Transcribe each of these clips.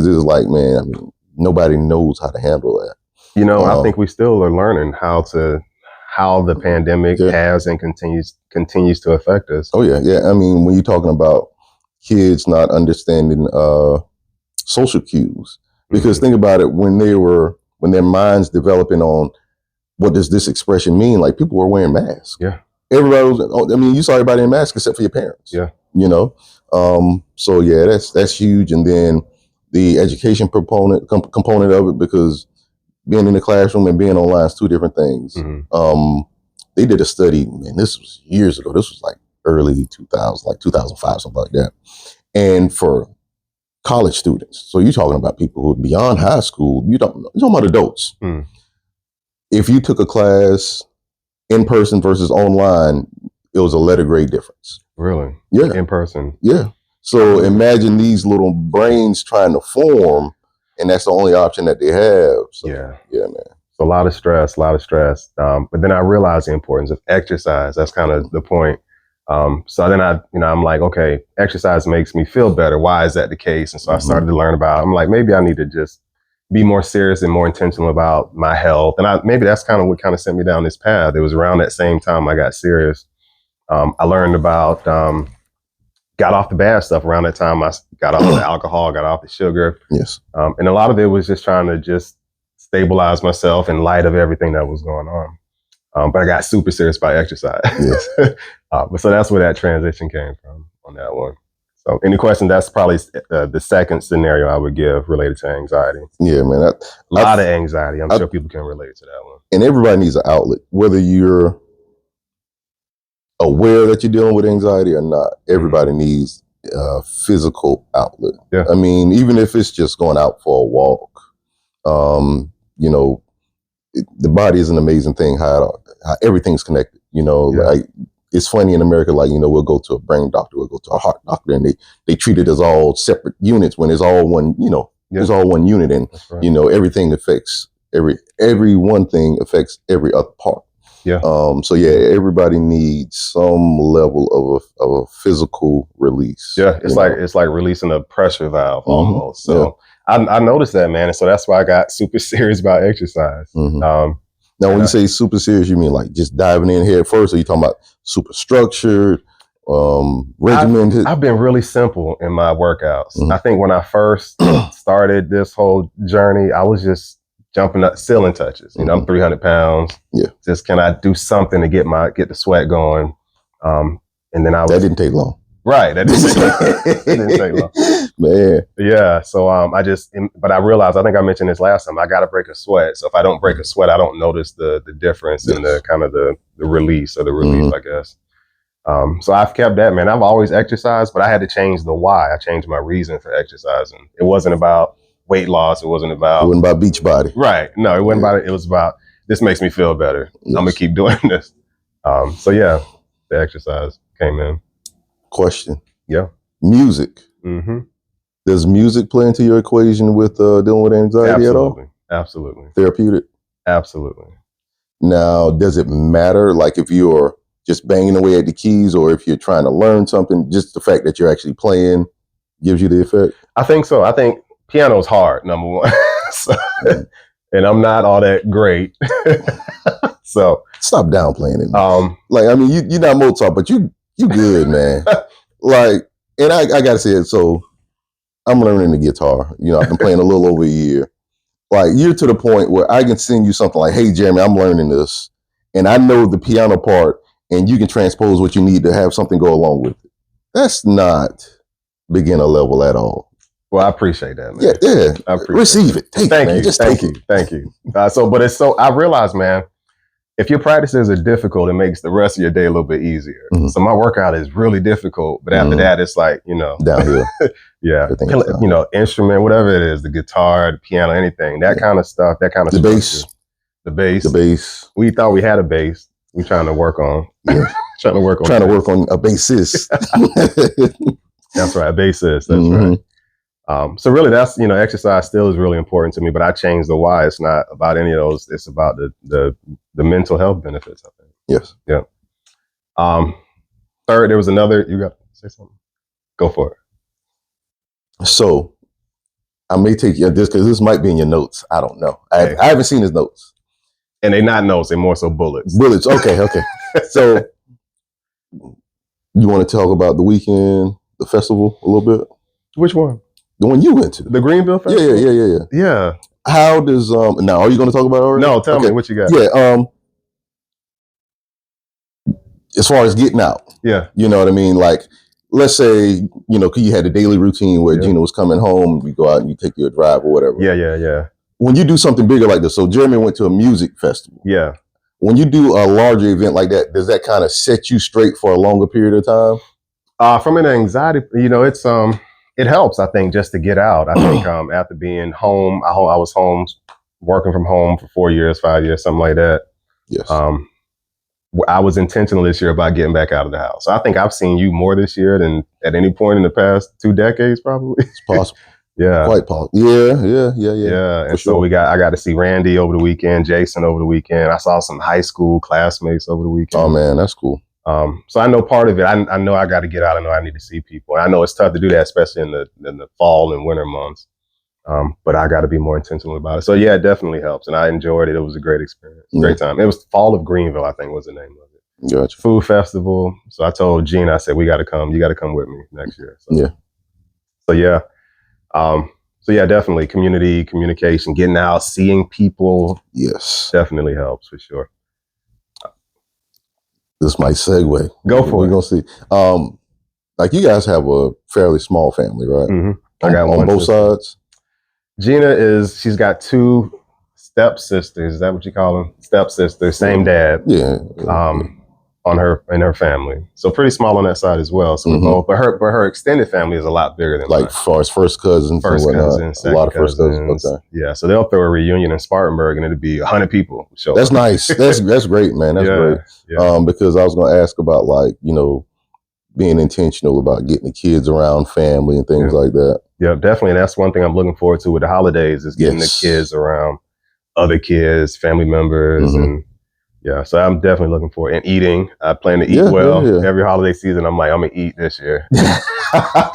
because it was like, man, I mean, nobody knows how to handle that. I think we still are learning how the pandemic has and continues to affect us. Oh yeah. I mean, when you're talking about kids not understanding social cues, because think about it, when their minds developing on what does this expression mean, like people were wearing masks. Yeah. Everybody was, I mean, you saw everybody in masks except for your parents. Yeah. So yeah, that's huge. And then the education component of it, because being in the classroom and being online is two different things. They did a study, and this was years ago. This was like early 2000s, like 2005, something like that. And for college students, so you're talking about people who are beyond high school, you're talking about adults. If you took a class in person versus online, it was a letter grade difference. Really? Yeah. In person? Yeah. So imagine these little brains trying to form, and that's the only option that they have. So, yeah, man. So a lot of stress. But then I realized the importance of exercise. That's kind of the point. So then I'm like, okay, exercise makes me feel better. Why is that the case? And so I started to learn about, I'm like, maybe I need to just be more serious and more intentional about my health. And maybe that's kind of what kind of sent me down this path. It was around that same time I got serious. I learned about, got off the bad stuff around that time. I got off the alcohol, got off the sugar. Yes. And a lot of it was just trying to just stabilize myself in light of everything that was going on. But I got super serious about exercise. Yes. But so that's where that transition came from on that one. So any question, that's probably the second scenario I would give related to anxiety. Yeah, man. A lot of anxiety. I'm sure people can relate to that one. And everybody needs an outlet, whether you're aware that you're dealing with anxiety or not. Everybody needs a physical outlet. Yeah. I mean, even if it's just going out for a walk, the body is an amazing thing, how everything's connected, like it's funny in America, like, we'll go to a brain doctor, we'll go to a heart doctor, and they treat it as all separate units when it's all one, it's all one unit. And, right. Everything affects every one thing affects every other part. Yeah. So yeah, everybody needs some level of a physical release. Yeah. It's like releasing a pressure valve almost. So I noticed that, man. And so that's why I got super serious about exercise. Now, when you say super serious, you mean like just diving in head first, or you talking about super structured, regimented? I've been really simple in my workouts. I think when I first started this whole journey, I was just jumping up ceiling touches. I'm 300 pounds. Yeah. Just can I do something to get the sweat going? And then that didn't take long. Right. That didn't take long. Man. Yeah. So but I realized, I think I mentioned this last time, I got to break a sweat. So if I don't break a sweat, I don't notice the difference in the kind of the release or the relief, I guess. So I've kept that, man. I've always exercised, but I had to change the why. I changed my reason for exercising. It wasn't about weight loss. It wasn't about beach body. Right. No, it wasn't about it. It was about, this makes me feel better. Yes. I'm going to keep doing this. So yeah, the exercise came in. Question. Yeah. Music. Does music play into your equation with dealing with anxiety at all? Absolutely. Therapeutic? Absolutely. Now, does it matter, like if you're just banging away at the keys, or if you're trying to learn something, just the fact that you're actually playing gives you the effect? I think so. I think piano's hard, number one. And I'm not all that great. So stop downplaying it. Like, I mean, you're not Mozart, but you good, man. Like, and I gotta say it. So I'm learning the guitar. I've been playing a little over a year. Like, you're to the point where I can send you something like, "Hey, Jeremy, I'm learning this," and I know the piano part, and you can transpose what you need to have something go along with it. That's not beginner level at all. Well, I appreciate that, man. Yeah. I appreciate Receive it. Thank you. Thank you. I realized, man, if your practices are difficult, it makes the rest of your day a little bit easier. So my workout is really difficult, but after that, it's like, downhill. Yeah. Instrument, whatever it is, the guitar, the piano, anything, that kind of stuff, that kind of the bass. The bass. The bass. We thought we had a bass. We're trying to work on. Yeah. trying to work on a bassist. That's right. A bassist. That's right. So really, that's, exercise still is really important to me, but I changed the why. It's not about any of those. It's about the mental health benefits, I think. Yes. Yeah. Third, there was another, you got to say something? Go for it. So I may take you this because this might be in your notes. I don't know. Hey. I haven't seen his notes. And they're not notes, they're more so bullets. Bullets. Okay. So you want to talk about the weekend, the festival a little bit? Which one? The one you went to. The Greenville Festival? Yeah. How does now are you going to talk about it already? No, tell me what you got. Yeah. As far as getting out. Yeah. You know what I mean? Like, let's say, you know, you had a daily routine where Gina was coming home, you go out and you take your drive or whatever. Yeah. When you do something bigger like this, so Jeremy went to a music festival. Yeah. When you do a larger event like that, does that kind of set you straight for a longer period of time? From an anxiety, you know, it's it helps, I think, just to get out. I think after being home, I was home working from home for 4 years, 5 years, something like that. Yes. I was intentional this year about getting back out of the house. So I think I've seen you more this year than at any point in the past 2 decades, probably. It's possible. Yeah. Quite possible. Yeah. And so I got to see Randy over the weekend, Jason over the weekend. I saw some high school classmates over the weekend. Oh man, that's cool. So I know part of it, I know I got to get out. I know I need to see people. And I know it's tough to do that, especially in the fall and winter months. But I got to be more intentional about it. So yeah, it definitely helps. And I enjoyed it. It was a great experience. Great time. It was Fall of Greenville, I think was the name of it. Gotcha. Food festival. So I told Gina, I said, we got to come. You got to come with me next year. So yeah, definitely communication, getting out, seeing people. Yes. Definitely helps for sure. This might segue. Go for it. We're going to see. Like you guys have a fairly small family, right? Mm-hmm. I got on both sides. Gina she's got 2 stepsisters. Is that what you call them? Stepsisters, same dad. Yeah. In her family. So pretty small on that side as well. So we're both, but her extended family is a lot bigger than like mine. As far as first cousins, a lot of first cousins. Okay. Yeah, so they'll throw a reunion in Spartanburg and it'll be 100 people. That's nice. That's great, man. That's great. Yeah. Because I was going to ask about like, you know, being intentional about getting the kids around family and things like that. Yeah, definitely. And that's one thing I'm looking forward to with the holidays is getting the kids around other kids, family members, and so I'm definitely looking forward. And eating, I plan to eat well. Every holiday season, I'm like, I'm gonna eat this year. I'm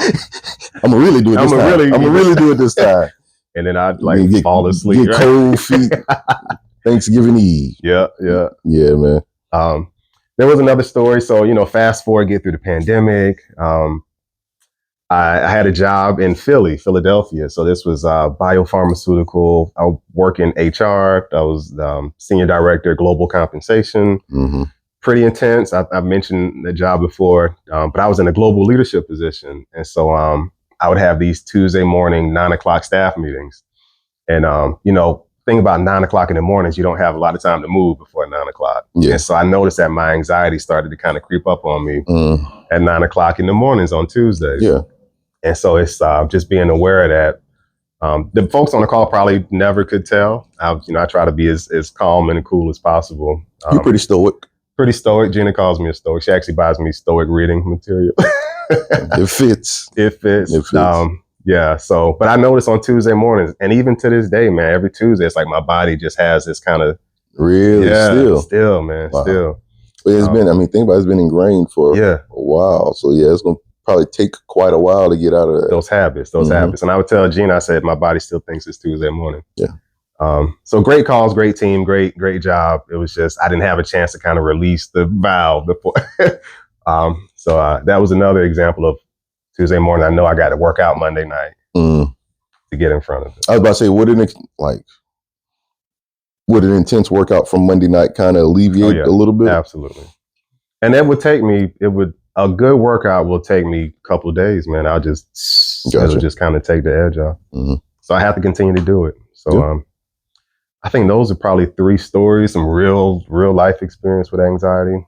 gonna really do it this time. I'm gonna really do it this time. And then I'd like fall asleep. Get cold feet. Thanksgiving Eve. Yeah, man. There was another story. So, you know, fast forward, get through the pandemic. I had a job in Philadelphia. So this was biopharmaceutical. I work in HR. I was senior director, global compensation. Pretty intense. I've mentioned the job before, but I was in a global leadership position. And so I would have these Tuesday morning, 9 o'clock staff meetings. And, you know, thing about 9 o'clock in the mornings, you don't have a lot of time to move before 9 o'clock. Yeah. And so I noticed that my anxiety started to kind of creep up on me at 9 o'clock in the mornings on Tuesdays. Yeah. And so it's just being aware of that. The folks on the call probably never could tell. I try to be as calm and cool as possible. You're pretty stoic. Pretty stoic. Gina calls me a stoic. She actually buys me stoic reading material. It fits. Yeah. So, but I noticed on Tuesday mornings, and even to this day, man, every Tuesday, it's like my body just has this kind of still, man. Wow. Still. But it's been, think about it, it's been ingrained for a while. So yeah, it's going to probably take quite a while to get out of that. Those habits. And I would tell Gina, I said, my body still thinks it's Tuesday morning. Yeah. So great calls, great team, great job. It was just, I didn't have a chance to kind of release the valve before. So that was another example of Tuesday morning. I know I got to work out Monday night to get in front of it. I was about to say, would an intense workout from Monday night kind of alleviate a little bit? Absolutely. And it would take me, a good workout will take me a couple of days, man. It'll just kind of take the edge off. So I have to continue to do it. So I think those are probably 3 stories, some real life experience with anxiety.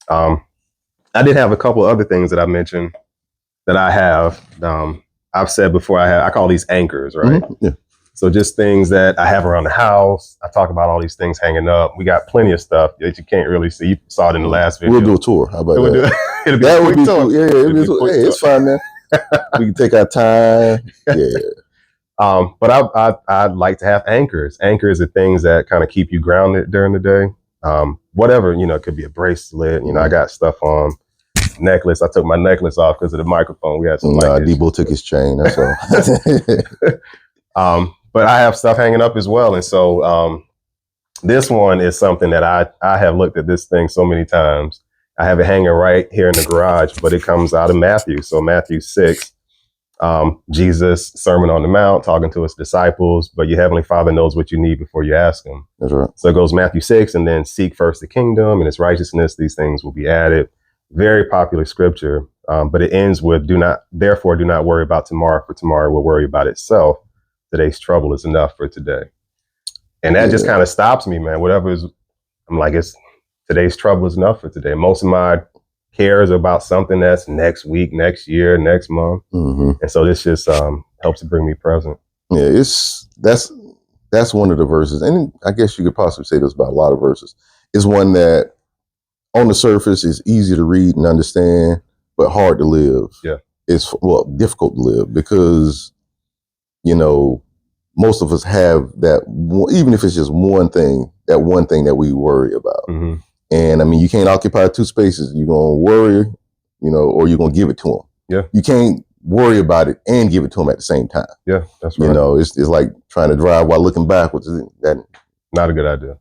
I did have a couple other things that I mentioned that I have. I've said before, I call these anchors, right? Yeah. So just things that I have around the house. I talk about all these things hanging up. We got plenty of stuff that you can't really see. You saw it in the last video. We'll do a tour. How about that? It'll be that would be tour. Cool. Yeah, hey, it's fine, man. We can take our time. Yeah. But I'd like to have anchors. Anchors are things that kind of keep you grounded during the day. Whatever, it could be a bracelet. I got stuff on. Necklace. I took my necklace off because of the microphone. We had some. Debo took his chain. That's all. But I have stuff hanging up as well. And so this one is something that I have looked at this thing so many times. I have it hanging right here in the garage, but it comes out of Matthew. So Matthew 6, Jesus, Sermon on the Mount, talking to his disciples, but your heavenly Father knows what you need before you ask him. That's right. So it goes Matthew 6, and then seek first the kingdom and its righteousness. These things will be added. Very popular scripture, but it ends with, therefore do not worry about tomorrow, for tomorrow will worry about itself. Today's trouble is enough for today. And that just kind of stops me, man. Whatever is, I'm like, today's trouble is enough for today. Most of my cares about something that's next week, next year, next month. Mm-hmm. And so this just helps to bring me present. Yeah, that's one of the verses. And I guess you could possibly say this about a lot of verses. It's one that on the surface is easy to read and understand, but hard to live. Yeah. It's difficult to live because, most of us have that, even if it's just one thing that we worry about. Mm-hmm. And I mean, you can't occupy two spaces. You're going to worry, or you're going to give it to them. Yeah. You can't worry about it and give it to them at the same time. Yeah, that's right. It's like trying to drive while looking backwards. Not a good idea.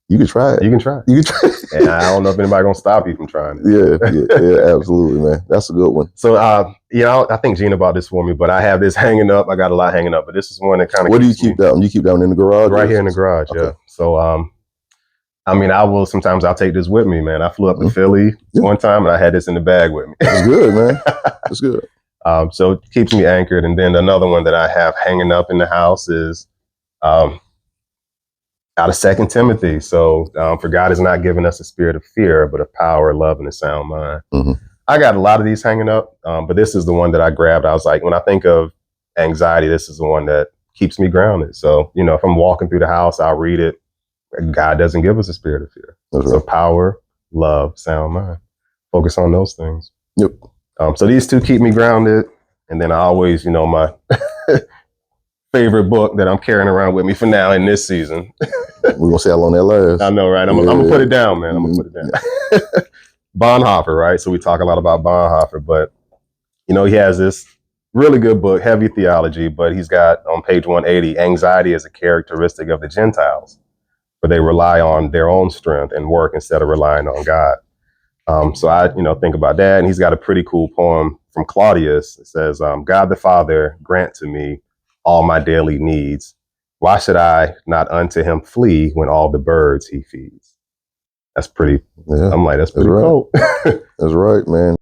You can try it. You can try it. And I don't know if anybody's going to stop you from trying it. Yeah, absolutely, man. That's a good one. So, I think Gina bought this for me, but I have this hanging up. I got a lot hanging up, but this is one that kind of. Where do you keep that? You keep that one in the garage? Right here in the garage, okay. Yeah. So, I'll take this with me, man. I flew up to Philly one time and I had this in the bag with me. That's good, man. That's good. So it keeps me anchored. And then another one that I have hanging up in the house is out of 2 Timothy. So for God has not given us a spirit of fear, but of power, love, and a sound mind. Mm-hmm. I got a lot of these hanging up, but this is the one that I grabbed. I was like, when I think of anxiety, this is the one that keeps me grounded. So, if I'm walking through the house, I'll read it. God doesn't give us a spirit of fear. That's so right. Power, love, sound mind. Focus on those things. Yep. So these two keep me grounded. And then I always, my favorite book that I'm carrying around with me for now in this season. We're going to see how long that lasts. I know, right? I'm going to put it down, man. I'm going to put it down. Bonhoeffer, right? So we talk a lot about Bonhoeffer, but, he has this really good book, heavy theology, but he's got on page 180, anxiety is a characteristic of the Gentiles, for they rely on their own strength and work instead of relying on God. So I, think about that. And he's got a pretty cool poem from Claudius. It says, God the Father grant to me all my daily needs. Why should I not unto him flee when all the birds he feeds? That's pretty, I'm like, that's pretty right. cool. That's right, man.